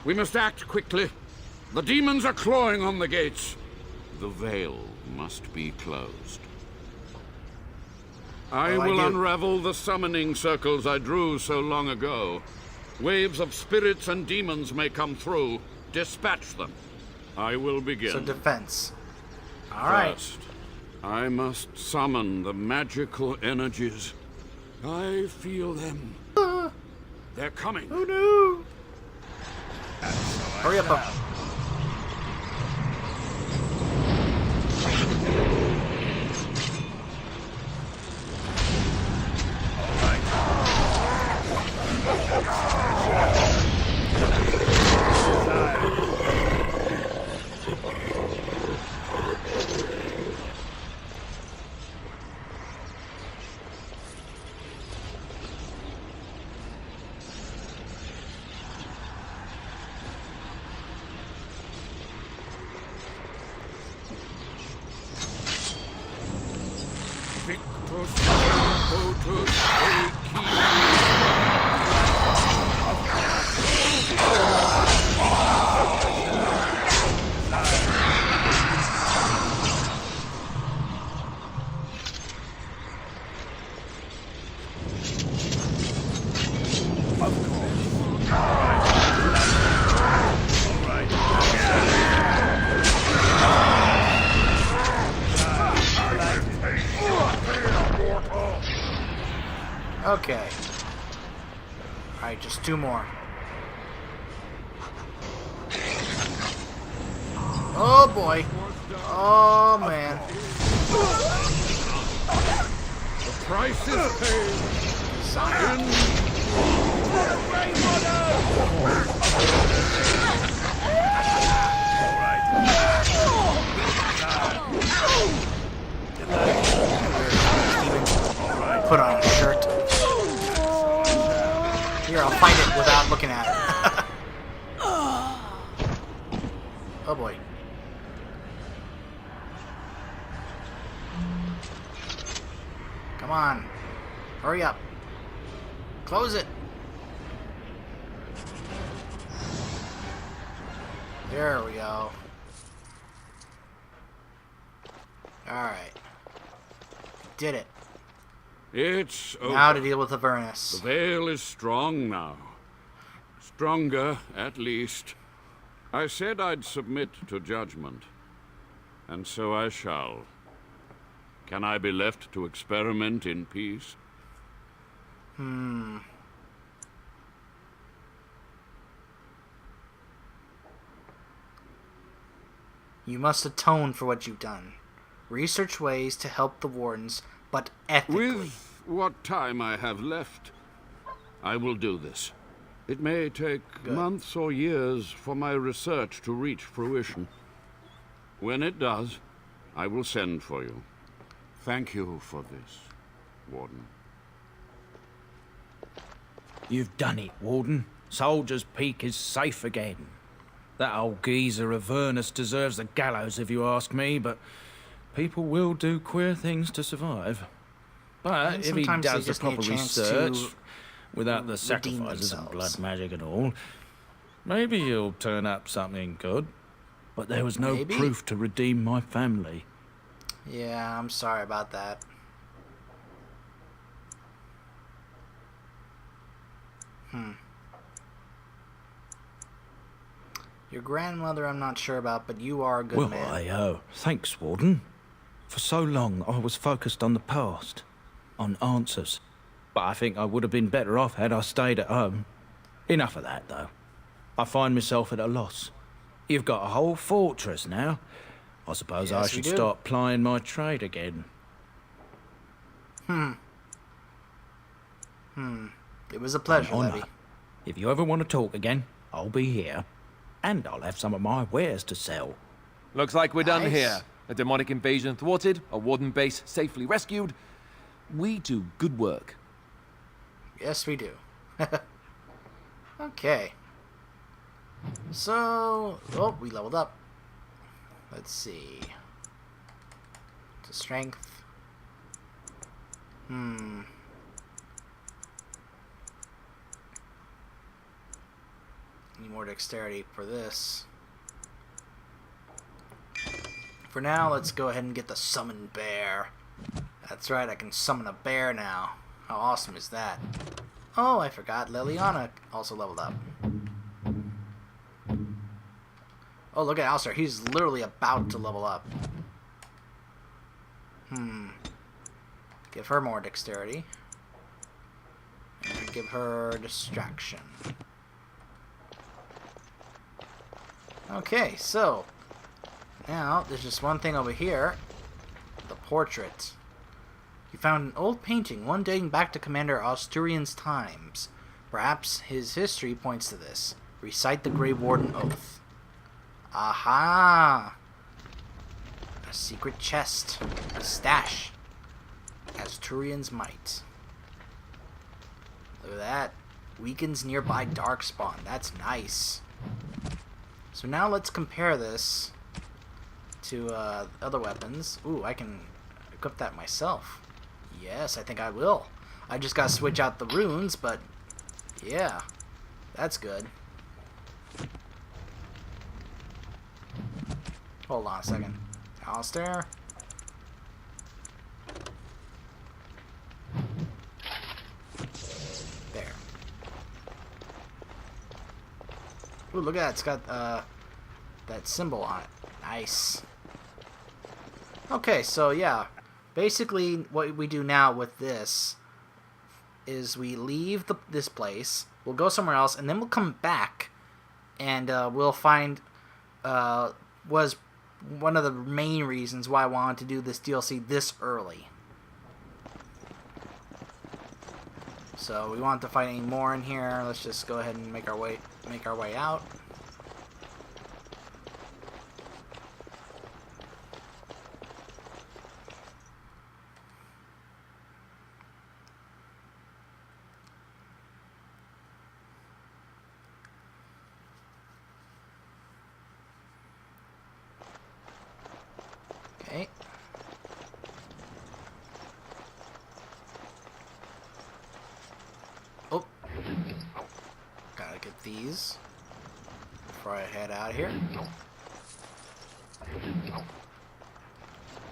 We must act quickly. The demons are clawing on the gates. The veil must be closed. I will unravel the summoning circles I drew so long ago. Waves of spirits and demons may come through. Dispatch them. I will begin. So defense. Alright. First, I must summon the magical energies. I feel them. They're coming. Oh no! Hurry up. Okay. Alright, just 2 more. Oh boy. Oh man. The price is paid. Zion. Put on a shirt. Here, I'll fight it without looking at it. Oh boy. Come on. Hurry up. Close it. There we go. Alright. Did it. It's over. Now to deal with The Avernus. veil is strong now. Stronger, at least. I said I'd submit to judgment. And so I shall. Can I be left to experiment in peace? You must atone for what you've done. Research ways to help the Wardens, but ethically. With what time I have left, I will do this. It may take months or years for my research to reach fruition. When it does, I will send for you. Thank you for this, Warden. You've done it, Warden. Soldier's Peak is safe again. That old geezer Avernus deserves the gallows if you ask me, but people will do queer things to survive. But And if he sometimes they does the just need a proper chance research, to without the redeem sacrifices and themselves. blood magic and all, maybe he'll turn up something good. But there was no Maybe? proof to redeem my family. Yeah, I'm sorry about that. Your grandmother I'm not sure about, but you are a good Well, man. thanks, Warden. For so long, I was focused on the past, on answers. But I think I would have been better off had I stayed at home. Enough of that, though. I find myself at a loss. You've got a whole fortress now. I suppose I Yes, we should do. start plying my trade again. It was a pleasure, Honour. Levy. If you ever want to talk again, I'll be here. And I'll have some of my wares to sell. Looks like we're done Nice. here. A demonic invasion thwarted, a warden base safely rescued. We do good work. Yes, we do. Okay. So, oh, we leveled up. Let's see. To strength. Need more dexterity for this. For now, let's go ahead and get the summon bear. That's right, I can summon a bear now. How awesome is that? Oh, I forgot, Liliana also leveled up. Oh, look at Alistair. He's literally about to level up. Give her more dexterity. And give her distraction. Okay, so now there's just one thing over here. The portrait. You found an old painting, one dating back to Commander Asturian's times. Perhaps his history points to this. Recite the Grey Warden Oath. Aha! A secret chest. A stash. Asturian's might. Look at that. Weakens nearby darkspawn. That's nice. So now let's compare this to other weapons. Ooh, I can equip that myself. Yes, I think I will. I just gotta switch out the runes, but yeah, that's good. Hold on a second. Alistair. There. Ooh, look at that. It's got that symbol on it. Nice. Okay, so yeah. Basically, what we do now with this is we leave this place, we'll go somewhere else, and then we'll come back, and we'll find was one of the main reasons why I wanted to do this DLC this early. So we want to fight any more in here. Let's just go ahead and make our way out. Okay. Oh. Gotta get these before I head out of here.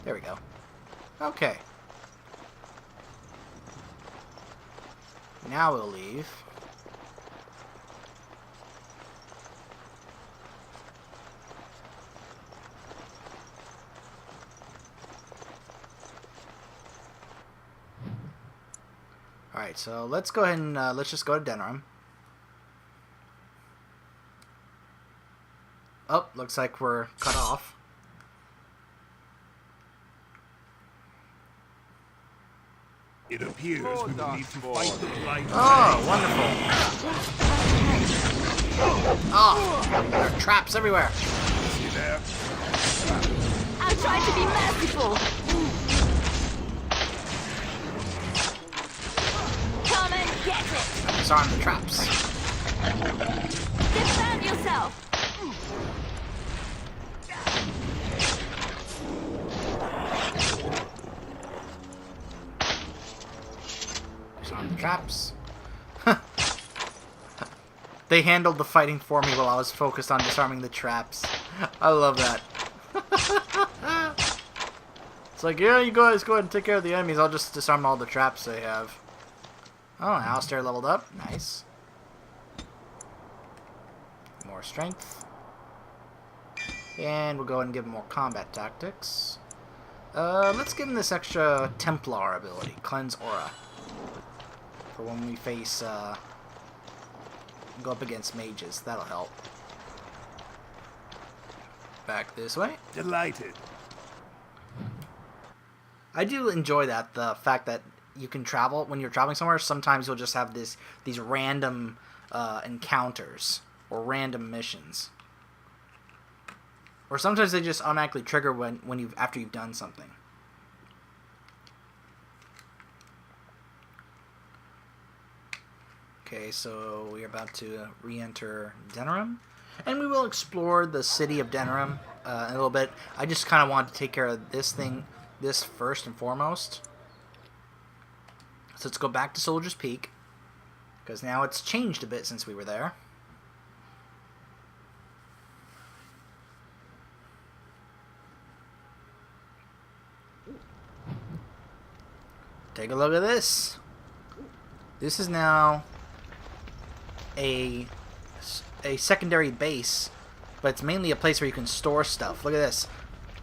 There we go. Okay. Now we'll leave. Alright, so let's go ahead and let's just go to Denerim. Oh, looks like we're cut off. It appears we will need to fight the blight. Oh, wonderful. Oh, there are traps everywhere. See there? I'm trying to be merciful. Come and get it. Disarm the traps. Defend yourself. Disarm the traps. They handled the fighting for me while I was focused on disarming the traps. I love that. It's like, yeah, you guys go ahead and take care of the enemies. I'll just disarm all the traps they have. Oh, Alistair leveled up. Nice. More strength. And we'll go ahead and give him more combat tactics. Let's give him this extra Templar ability, Cleanse Aura. For when we face, go up against mages. That'll help. Back this way. Delighted. I do enjoy that, the fact that you can travel when you're traveling somewhere. Sometimes you'll just have these random encounters or random missions, or sometimes they just automatically trigger after you've done something. Okay, so we're about to re-enter Denerim, and we will explore the city of Denerim a little bit. I just kind of wanted to take care of this first and foremost. So let's go back to Soldier's Peak, because now it's changed a bit since we were there. take a look at this. This is now a secondary base, but it's mainly a place where you can store stuff. Look at this.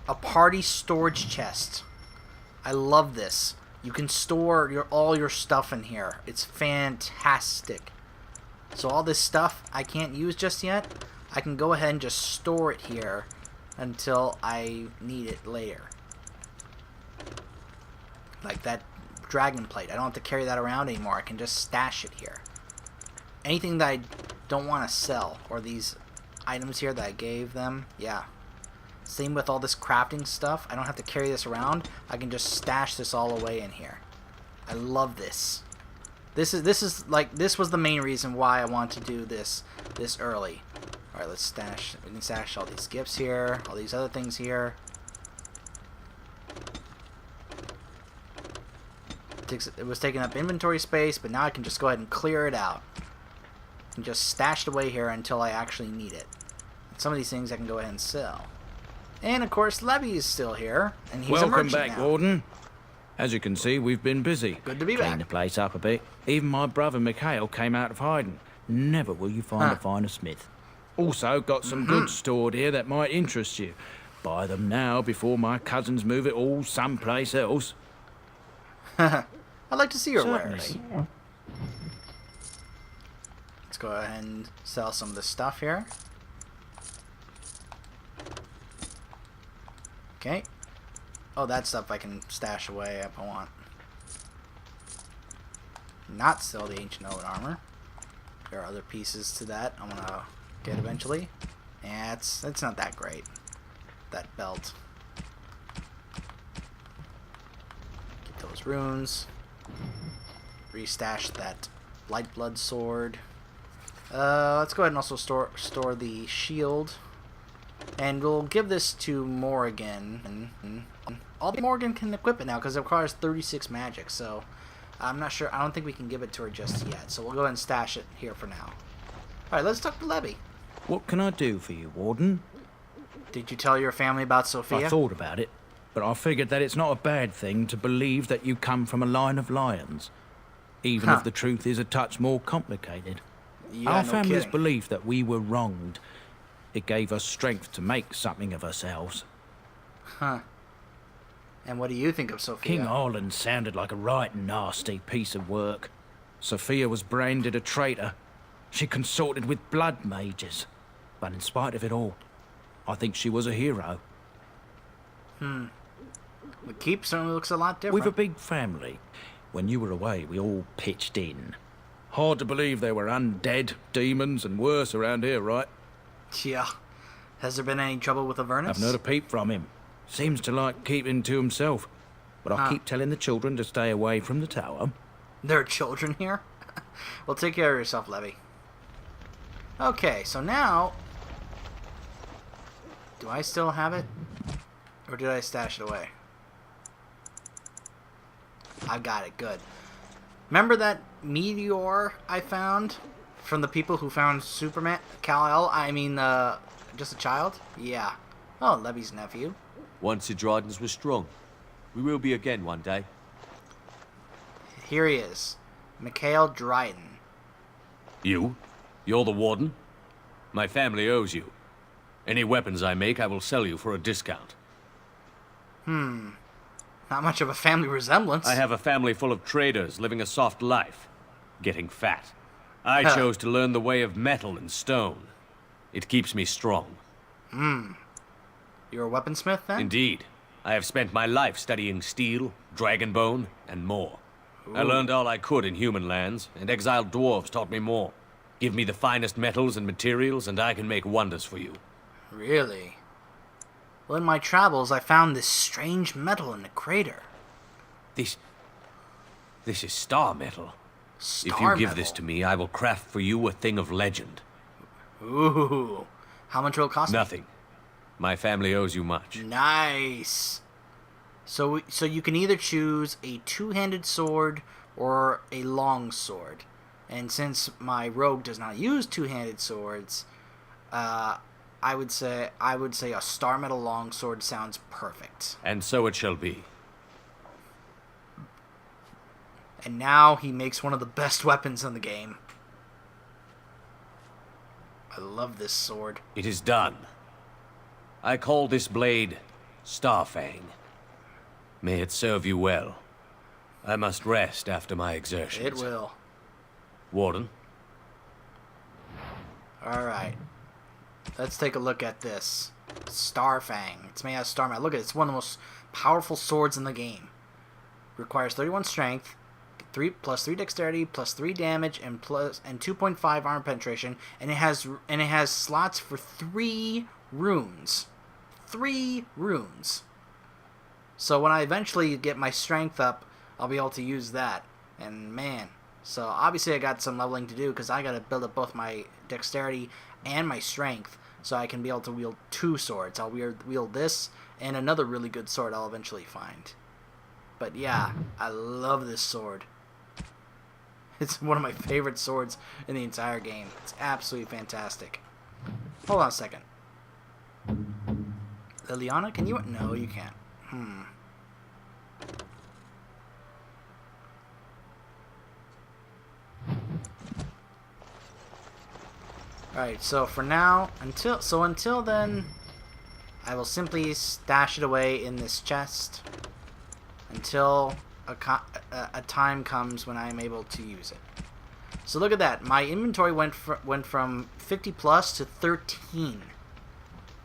A party storage chest. I love this. You can store all your stuff in here. It's fantastic. So all this stuff I can't use just yet, I can go ahead and just store it here until I need it later. Like that dragon plate. I don't have to carry that around anymore. I can just stash it here. Anything that I don't want to sell, or these items here that I gave them, yeah. Same with all this crafting stuff. I don't have to carry this around. I can just stash this all away in here. I love this. This was the main reason why I want to do this early. All right, let's stash. We can stash all these gifts here, all these other things here. It was taking up inventory space, but now I can just go ahead and clear it out and just stash it away here until I actually need it. Some of these things I can go ahead and sell. And of course, Levy is still here, and he's a Welcome merchant back, now. Warden. As you can see, we've been busy. Good to be Cleaned back. the place up a bit. Even my brother Mikhail came out of hiding. Never will you find a finer smith. Also, got some goods stored here that might interest you. Buy them now before my cousins move it all someplace else. I'd like to see your Certainly. wares. Let's go ahead and sell some of this stuff here. Okay. Oh, that stuff I can stash away if I want. Not sell the ancient oak armor. There are other pieces to that I'm gonna get eventually. Yeah, it's not that great. That belt. Get those runes. Restash that light blood sword. Let's go ahead and also store the shield. And we'll give this to Morrigan. All Morrigan can equip it now because it requires 36 magic. So I'm not sure. I don't think we can give it to her just yet. So we'll go ahead and stash it here for now. All right, let's talk to Levy. What can I do for you, Warden? Did you tell your family about Sophia? I thought about it, but I figured that it's not a bad thing to believe that you come from a line of lions, even if the truth is a touch more complicated. Yeah, Our no family's kidding. belief that we were wronged. It gave us strength to make something of ourselves. Huh. And what do you think of Sophia? King Orland sounded like a right nasty piece of work. Sophia was branded a traitor. She consorted with blood mages. But in spite of it all, I think she was a hero. The keep certainly looks a lot different. We've a big family. When you were away, we all pitched in. Hard to believe there were undead, demons, and worse around here, right? Yeah. Has there been any trouble with Avernus? I've not a peep from him. Seems to like keeping to himself. But I keep telling the children to stay away from the tower. There are children here? Well, take care of yourself, Levy. Okay, so now... Do I still have it? Or did I stash it away? I've got it, good. Remember that meteor I found? From the people who found Superman? Kal-El? I mean, just a child? Yeah. Oh, Levy's nephew. Once the Dryden's were strong. We will be again one day. Here he is. Mikhail Dryden. You? You're the warden? My family owes you. Any weapons I make, I will sell you for a discount. Not much of a family resemblance. I have a family full of traders living a soft life, getting fat. I chose to learn the way of metal and stone. It keeps me strong. You're a weaponsmith, then? Indeed. I have spent my life studying steel, dragonbone, and more. I learned all I could in human lands, and exiled dwarves taught me more. Give me the finest metals and materials, and I can make wonders for you. Really? Well, in my travels, I found this strange metal in the crater. This is star metal. Star If you give metal. this to me, I will craft for you a thing of legend. Ooh. How much will it cost me? Nothing. My family owes you much. Nice. So you can either choose a two-handed sword or a long sword. And since my rogue does not use two-handed swords, I would say a star metal longsword sounds perfect. And so it shall be. And now he makes one of the best weapons in the game. I love this sword. It is done. I call this blade Starfang. May it serve you well. I must rest after my exertions. It will. Warden? Alright. Let's take a look at this. Starfang. It's made out of Starman. Look at it. It's one of the most powerful swords in the game. Requires 31 strength, 3 plus 3 dexterity, plus 3 damage, and 2.5 armor penetration, and it has slots for 3 runes. 3 runes. So when I eventually get my strength up, I'll be able to use that. And man, so obviously I got some leveling to do because I got to build up both my dexterity and my strength so I can be able to wield 2 swords. I'll wield this and another really good sword I'll eventually find. But yeah, I love this sword. It's one of my favorite swords in the entire game. It's absolutely fantastic. Hold on a second. Liliana, can you? No, you can't. Alright, so for now, until then, I will simply stash it away in this chest until a time comes when I am able to use it. So look at that. My inventory went from 50 plus to 13.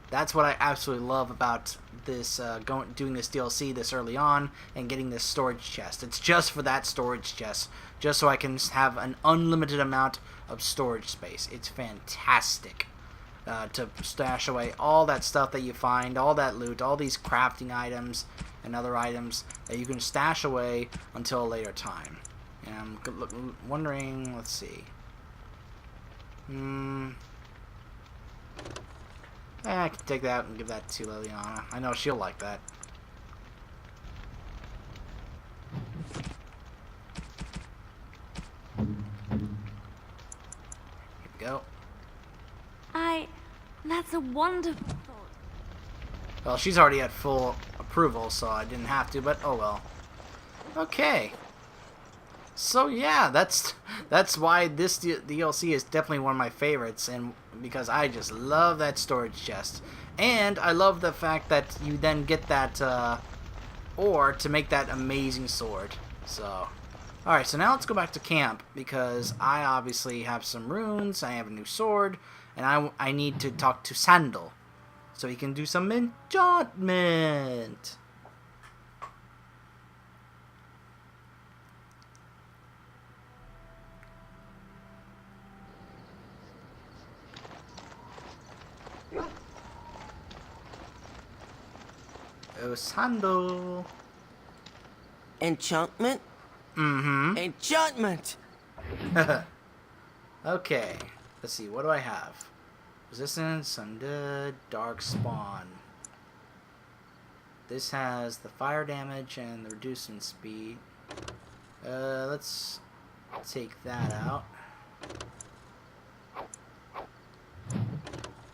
That's what I absolutely love about this doing this DLC this early on and getting this storage chest. It's just for that storage chest, just so I can have an unlimited amount of storage space. It's fantastic to stash away all that stuff that you find, all that loot, all these crafting items and other items that you can stash away until a later time. And I'm wondering, let's see. I can take that and give that to Liliana. I know she'll like that. Here we go. That's a wonderful thought. Well, she's already at full approval, so I didn't have to, but oh well. Okay. So yeah, that's why this DLC is definitely one of my favorites, and because I just love that storage chest. And I love the fact that you then get that ore to make that amazing sword. So, alright, so now let's go back to camp, because I obviously have some runes, I have a new sword, and I need to talk to Sandal, so he can do some enchantment. Oh, Sandal. Enchantment? Mm-hmm. Enchantment! Okay. Let's see, what do I have? Resistance, Undead, Dark Spawn. This has the fire damage and the reducing speed. Let's take that out.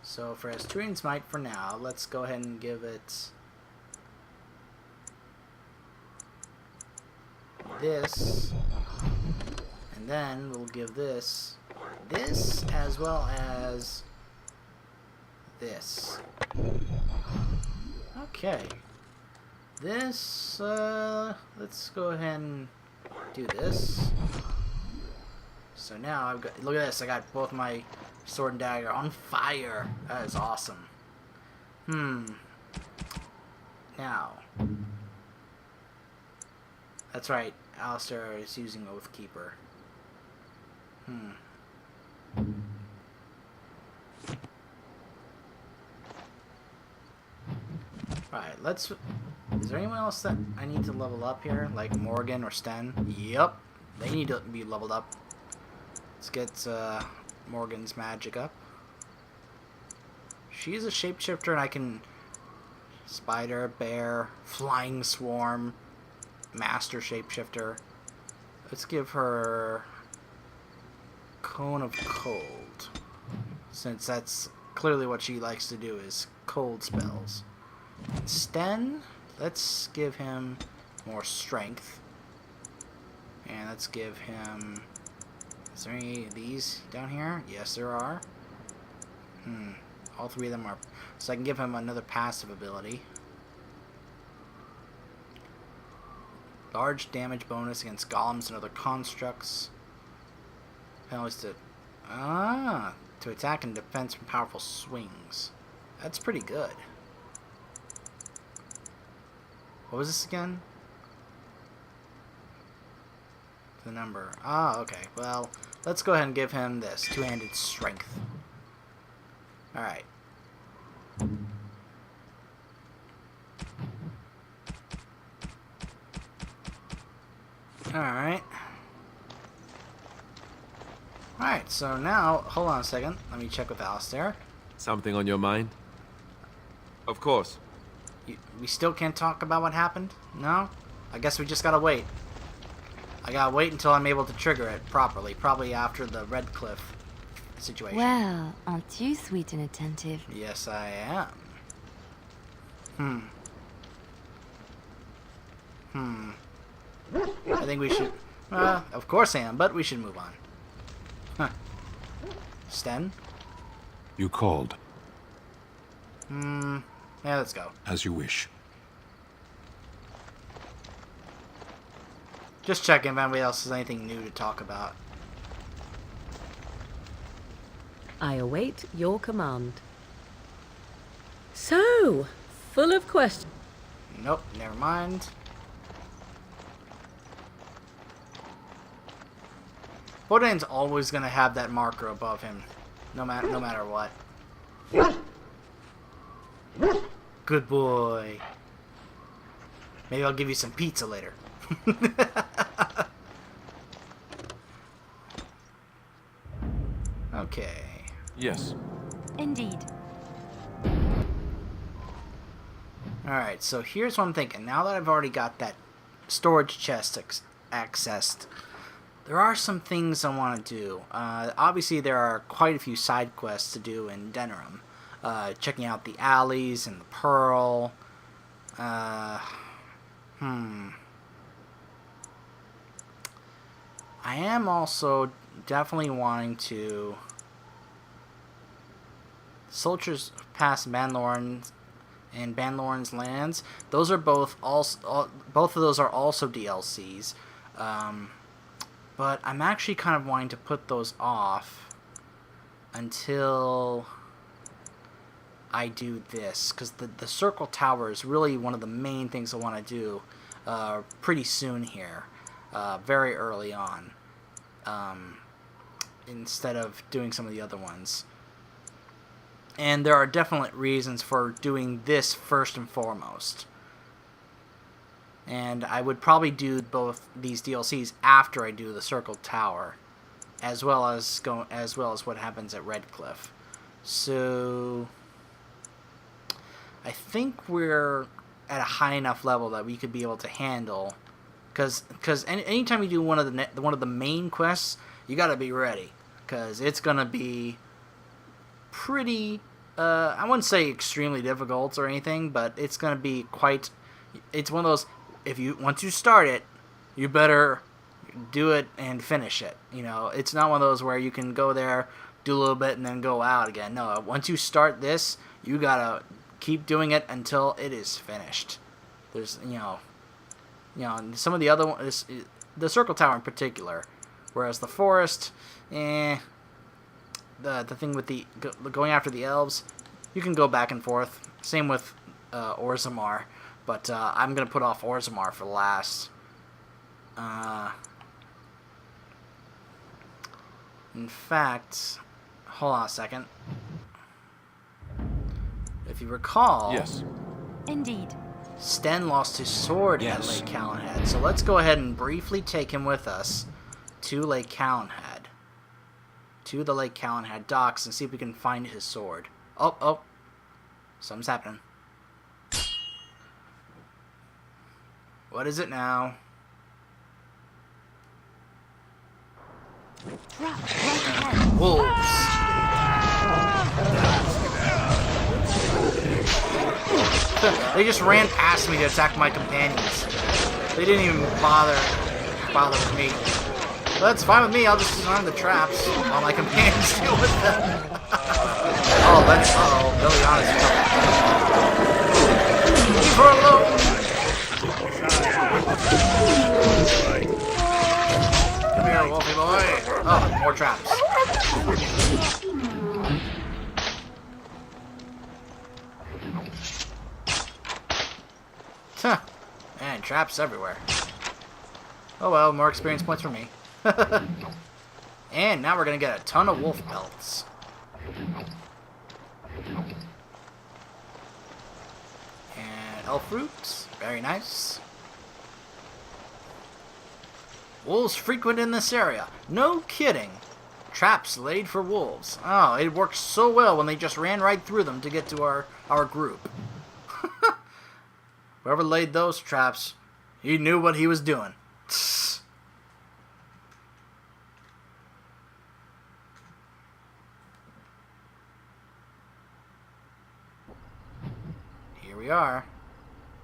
So for Asturian Smite for now, let's go ahead and give it this, and then we'll give this as well as this. Okay, this let's go ahead and do this. So now I've got, look at this, I got both my sword and dagger on fire. That is awesome. Now, that's right, Alistair is using Oathkeeper. Alright, let's... Is there anyone else that I need to level up here? Like Morgan or Sten? Yep, they need to be leveled up. Let's get Morgan's magic up. She's a shapeshifter and I can... Spider, bear, flying swarm, master shapeshifter. Let's give her Cone of Cold, since that's clearly what she likes to do, is cold spells. Sten, let's give him more strength. And let's give him... Is there any of these down here? Yes, there are. All 3 of them are... So I can give him another passive ability. Large damage bonus against golems and other constructs. Penalties to... to attack and defense from powerful swings. That's pretty good. What was this again? The number. Okay. Well, let's go ahead and give him this. Two-handed strength. Alright. Alright. Alright, so now, hold on a second. Let me check with Alistair. Something on your mind? Of course. We still can't talk about what happened? No? I guess we just gotta wait. I gotta wait until I'm able to trigger it properly. Probably after the Redcliffe situation. Well, aren't you sweet and attentive? Yes, I am. I think we should... of course I am, but we should move on. Huh. Sten? You called. Yeah, let's go. As you wish. Just checking if anybody else has anything new to talk about. I await your command. So, full of questions. Nope, never mind. Bodain's always gonna have that marker above him, no matter what. Good boy. Maybe I'll give you some pizza later. Okay. Yes. Indeed. Alright, so here's what I'm thinking. Now that I've already got that storage chest accessed, there are some things I want to do. Obviously, there are quite a few side quests to do in Denerim. Checking out the alleys and the Pearl. I am also definitely wanting to... Soldiers past Banlorn and Banlorn's lands. Those are both of those are also DLCs. But I'm actually kind of wanting to put those off until I do this, because the Circle Tower is really one of the main things I want to do pretty soon here, very early on, instead of doing some of the other ones. And there are definite reasons for doing this first and foremost. And I would probably do both these DLCs after I do the Circle Tower, as well as what happens at Redcliffe. So I think we're at a high enough level that we could be able to handle, because anytime you do one of the main quests, you got to be ready, because it's gonna be pretty. I wouldn't say extremely difficult or anything, but it's gonna be quite. It's one of those. Once you start it, you better do it and finish it. You know, it's not one of those where you can go there, do a little bit, and then go out again. No, once you start this, you gotta keep doing it until it is finished. There's, some of the other ones, the Circle Tower in particular, whereas the Forest, the thing with the going after the elves, you can go back and forth. Same with Orzammar. But I'm going to put off Orzammar for last. In fact, hold on a second. If you recall... Yes. Indeed. Sten lost his sword at Lake Calenhead. So let's go ahead and briefly take him with us to Lake Calenhead. To the Lake Calenhead docks and see if we can find his sword. Oh. Something's happening. What is it now? Drop right ahead. Wolves. They just ran past me to attack my companions. They didn't even bother bother with me. But that's fine with me. I'll just surround the traps while my companions deal with them. Oh, let's. Uh-oh. Liliana's in trouble. Leave her alone. Come here, Wolfie boy. Oh, more traps. Huh. Man, traps everywhere. Oh well, more experience points for me. And now we're gonna get a ton of wolf pelts. And elf roots. Very nice. Wolves frequent in this area. No kidding. Traps laid for wolves. Oh, it worked so well when they just ran right through them to get to our group. Whoever laid those traps, he knew what he was doing. Here we are.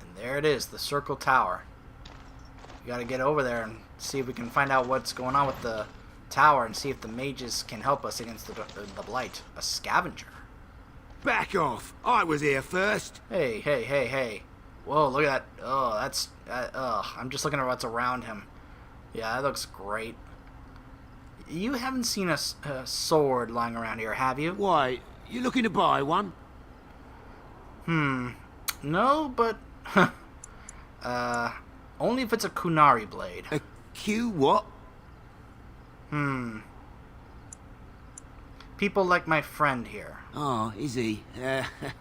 And there it is, the Circle Tower. We gotta get over there and see if we can find out what's going on with the tower and see if the mages can help us against the blight. A scavenger. Back off! I was here first. Hey, hey, hey, hey. Whoa, look at that. Oh, that's... I'm just looking at what's around him. Yeah, that looks great. You haven't seen a sword lying around here, have you? Why, you looking to buy one? No, but... only if it's a Kunari blade. A Q what? People like my friend here. Oh, is he?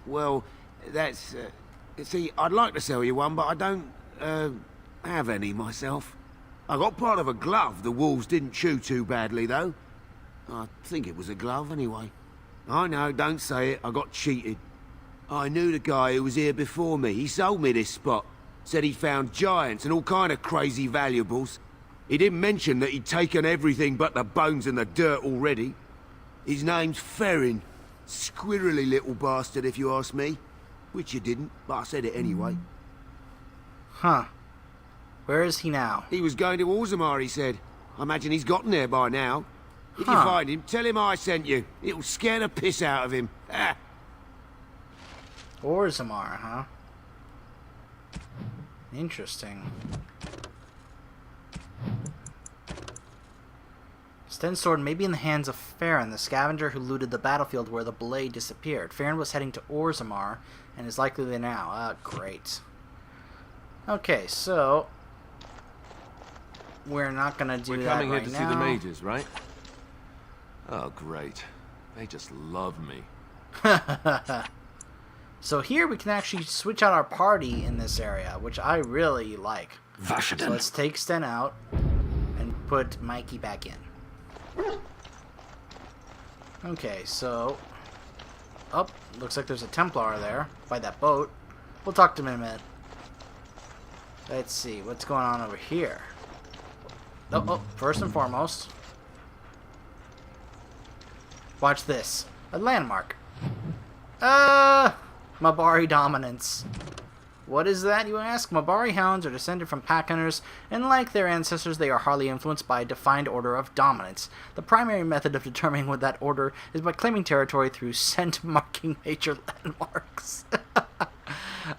Well, that's... see, I'd like to sell you one, but I don't, have any myself. I got part of a glove the wolves didn't chew too badly, though. I think it was a glove, anyway. I know, don't say it, I got cheated. I knew the guy who was here before me. He sold me this spot. Said he found giants and all kind of crazy valuables. He didn't mention that he'd taken everything but the bones and the dirt already. His name's Ferrin. Squirrely little bastard, if you ask me. Which you didn't, but I said it anyway. Huh. Where is he now? He was going to Orzammar, he said. I imagine he's gotten there by now. If you Huh. find him, tell him I sent you. It'll scare the piss out of him. Ah. Orzammar, huh? Interesting. Sten's sword may be in the hands of Farron, the scavenger who looted the battlefield where the blade disappeared. Farron was heading to Orzammar and is likely there now. Ah, great. Okay, so we're not gonna do We're that coming right here to now. see the mages, right? Oh, great. They just love me. So here we can actually switch out our party in this area, which I really like. So let's take Sten out and put Mikey back in. Okay, so... Oh, looks like there's a Templar there by that boat. We'll talk to him in a minute. Let's see, what's going on over here? Oh, first and foremost. Watch this. A landmark. Mabari dominance. What is that, you ask? Mabari hounds are descended from pack hunters, and like their ancestors, they are hardly influenced by a defined order of dominance. The primary method of determining what that order is by claiming territory through scent marking major landmarks.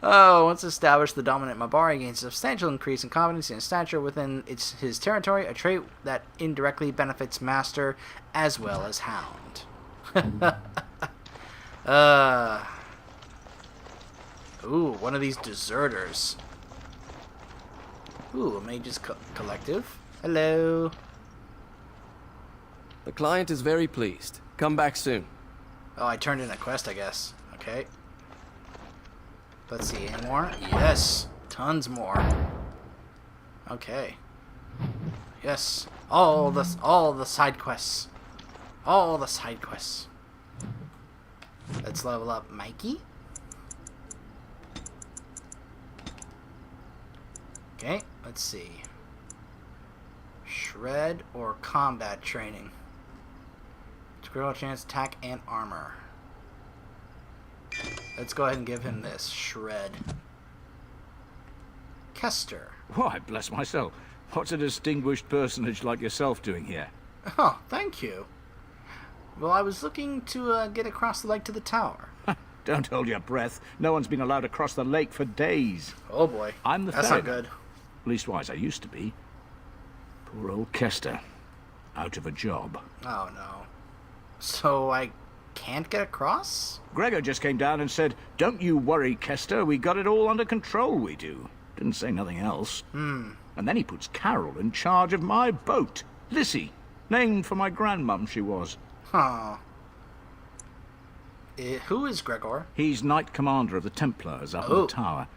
Once established, the dominant Mabari gains a substantial increase in confidence and stature within his territory, a trait that indirectly benefits master as well as hound. Ooh, one of these deserters. Ooh, a mage's collective. Hello. The client is very pleased. Come back soon. Oh, I turned in a quest, I guess. Okay. Let's see, any more? Yes, tons more. Okay. Yes, all the side quests. All the side quests. Let's level up Mikey. Okay, let's see. Shred or combat training. Critical chance, attack, and armor. Let's go ahead and give him this. Shred. Kester. Why, bless myself. What's a distinguished personage like yourself doing here? Oh, thank you. Well, I was looking to get across the lake to the tower. Don't hold your breath. No one's been allowed across the lake for days. Oh boy. I'm the That's ferryman. not good. Leastwise, I used to be. Poor old Kester. Out of a job. Oh no. So I can't get across? Gregor just came down and said, "Don't you worry, Kester. We got it all under control, we do." Didn't say nothing else. And then he puts Carol in charge of my boat. Lissy. Named for my grandmum, she was. Huh. Who is Gregor? He's Knight Commander of the Templars up in Oh. the tower.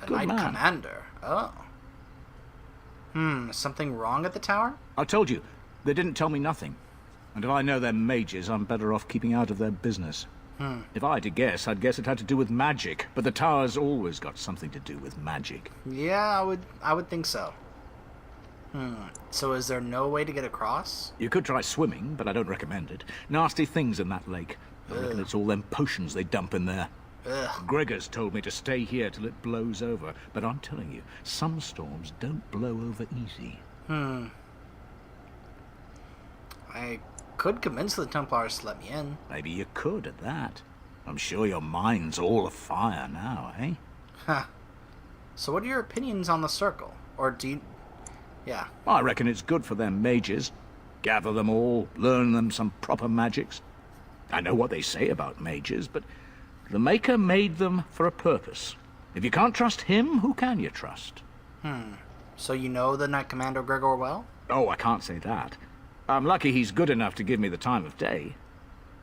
The Good Knight man. Commander. Oh. Is something wrong at the tower? I told you, they didn't tell me nothing. And if I know they're mages, I'm better off keeping out of their business. If I had to guess, I'd guess it had to do with magic. But the tower's always got something to do with magic. Yeah, I would think so. So is there no way to get across? You could try swimming, but I don't recommend it. Nasty things in that lake. I reckon it's all them potions they dump in there. Ugh. Gregor's told me to stay here till it blows over. But I'm telling you, some storms don't blow over easy. I could convince the Templars to let me in. Maybe you could at that. I'm sure your mind's all afire now, eh? Huh. So what are your opinions on the circle? Or do you... Yeah. I reckon it's good for them mages. Gather them all, learn them some proper magics. I know what they say about mages, but the Maker made them for a purpose. If you can't trust him, who can you trust? So you know the Knight Commander Gregor well? Oh, I can't say that. I'm lucky he's good enough to give me the time of day.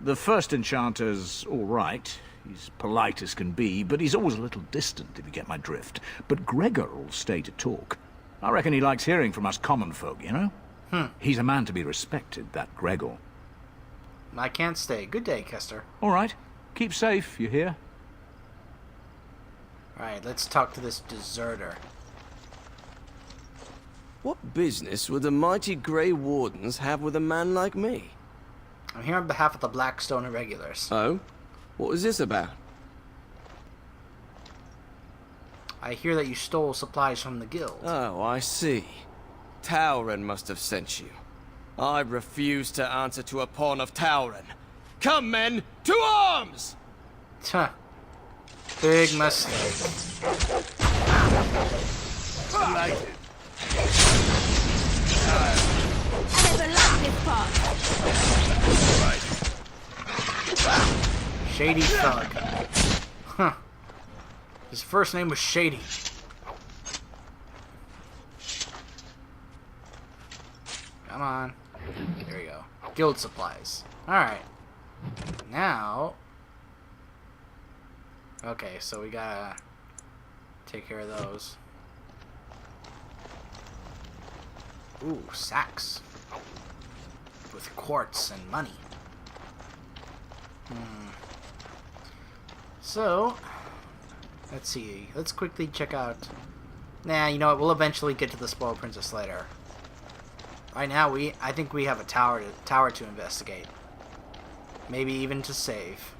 The first enchanter's all right. He's polite as can be, but he's always a little distant, if you get my drift. But Gregor'll stay to talk. I reckon he likes hearing from us common folk, you know? He's a man to be respected, that Gregor. I can't stay. Good day, Kester. All right. Keep safe, you hear? Alright, let's talk to this deserter. What business would the mighty Grey Wardens have with a man like me? I'm here on behalf of the Blackstone Irregulars. Oh? What is this about? I hear that you stole supplies from the guild. Oh, I see. Tauren must have sent you. I refuse to answer to a pawn of Tauren. Come, men, to arms! Huh. Big mistake. Shady thug. Huh. His first name was Shady. Come on. There we go. Guild supplies. Alright. Now... Okay, so we gotta take care of those. Ooh, sacks. With quartz and money. So, let's see. Let's quickly check out... Nah, you know what? We'll eventually get to the Spoiled Princess later. Right now, I think we have a tower to investigate. Maybe even to save.